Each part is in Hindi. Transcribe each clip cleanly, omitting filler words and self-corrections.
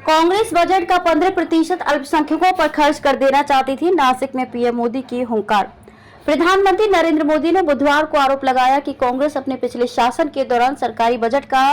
कांग्रेस बजट का 15% अल्पसंख्यकों पर खर्च कर देना चाहती थी। नासिक में पीएम मोदी की हुंकार। प्रधानमंत्री नरेंद्र मोदी ने बुधवार को आरोप लगाया कि कांग्रेस अपने पिछले शासन के दौरान सरकारी बजट का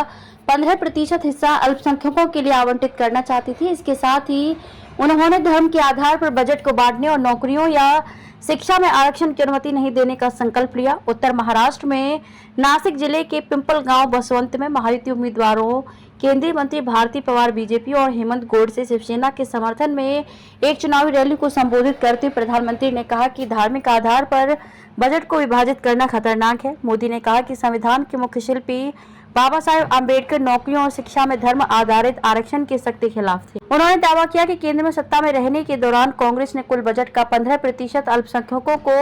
15% हिस्सा अल्पसंख्यकों के लिए आवंटित करना चाहती थी। इसके साथ ही उन्होंने धर्म के आधार पर बजट को बांटने और नौकरियों या शिक्षा में आरक्षण की अनुमति नहीं देने का संकल्प लिया। उत्तर महाराष्ट्र में नासिक जिले के पिंपलगांव बसवंत में महायुति उम्मीदवारों केंद्रीय मंत्री भारती पवार बीजेपी और हेमंत गोडसे शिवसेना के समर्थन में एक चुनावी रैली को संबोधित करते हुए प्रधानमंत्री ने कहा कि धार्मिक आधार पर बजट को विभाजित करना खतरनाक है। मोदी ने कहा कि संविधान के मुख्य शिल्पी बाबा साहेब आम्बेडकर नौकरियों और शिक्षा में धर्म आधारित आरक्षण के सख्त खिलाफ थे। उन्होंने दावा किया कि केंद्र में सत्ता में रहने के दौरान कांग्रेस ने कुल बजट का 15% अल्पसंख्यकों को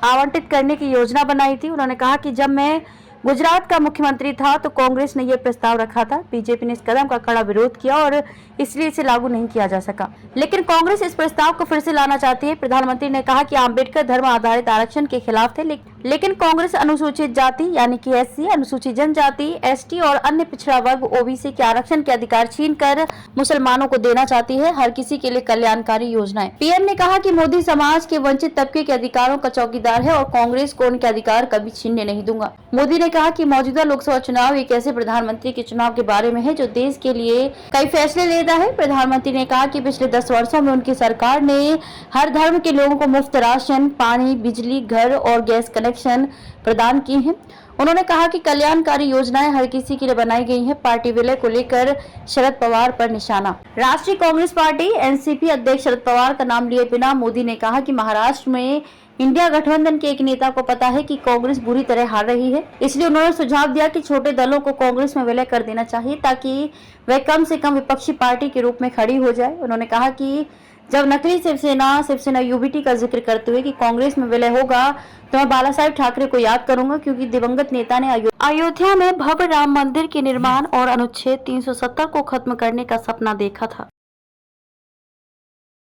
आवंटित करने की योजना बनाई थी। उन्होंने कहा कि जब मैं गुजरात का मुख्यमंत्री था तो कांग्रेस ने यह प्रस्ताव रखा था। बीजेपी ने इस कदम का कड़ा विरोध किया और इसलिए इसे लागू नहीं किया जा सका, लेकिन कांग्रेस इस प्रस्ताव को फिर से लाना चाहती है। प्रधानमंत्री ने कहा कि आम्बेडकर धर्म आधारित आरक्षण के खिलाफ थे, लेकिन कांग्रेस अनुसूचित जाति यानी कि एससी, अनुसूचित जनजाति, एसटी और अन्य पिछड़ा वर्ग ओबीसी के आरक्षण के अधिकार छीनकर मुसलमानों को देना चाहती है। हर किसी के लिए कल्याणकारी योजनाएं। पीएम ने कहा कि मोदी समाज के वंचित तबके के अधिकारों का चौकीदार है और कांग्रेस को उनके अधिकार कभी छीनने नहीं दूंगा। मोदी ने कहा कि मौजूदा लोकसभा चुनाव एक ऐसे प्रधानमंत्री के चुनाव के बारे में है जो देश के लिए कई फैसले लेता है। प्रधानमंत्री ने कहा कि पिछले 10 वर्षों में उनकी सरकार ने हर धर्म के लोगों को मुफ्त राशन, पानी, बिजली, घर और गैस कनेक्शन प्रदान किए हैं। उन्होंने कहा कि कल्याणकारी योजनाएं हर किसी के लिए बनाई गई हैं। पार्टी विलय को लेकर शरद पवार पर निशाना। राष्ट्रीय कांग्रेस पार्टी एनसीपी अध्यक्ष शरद पवार का नाम लिए बिना मोदी ने कहा कि महाराष्ट्र में इंडिया गठबंधन के एक नेता को पता है कि कांग्रेस बुरी तरह हार रही है, इसलिए उन्होंने सुझाव दिया कि छोटे दलों को कांग्रेस में विलय कर देना चाहिए ताकि वह कम से कम विपक्षी पार्टी के रूप में खड़ी हो जाए। उन्होंने कहा कि जब नकली शिवसेना यूबीटी का जिक्र करते हुए कि कांग्रेस में विलय होगा तो मैं बाला साहेब ठाकरे को याद करूंगा, क्योंकि दिवंगत नेता ने अयोध्या में भव्य राम मंदिर के निर्माण और अनुच्छेद 370 को खत्म करने का सपना देखा था।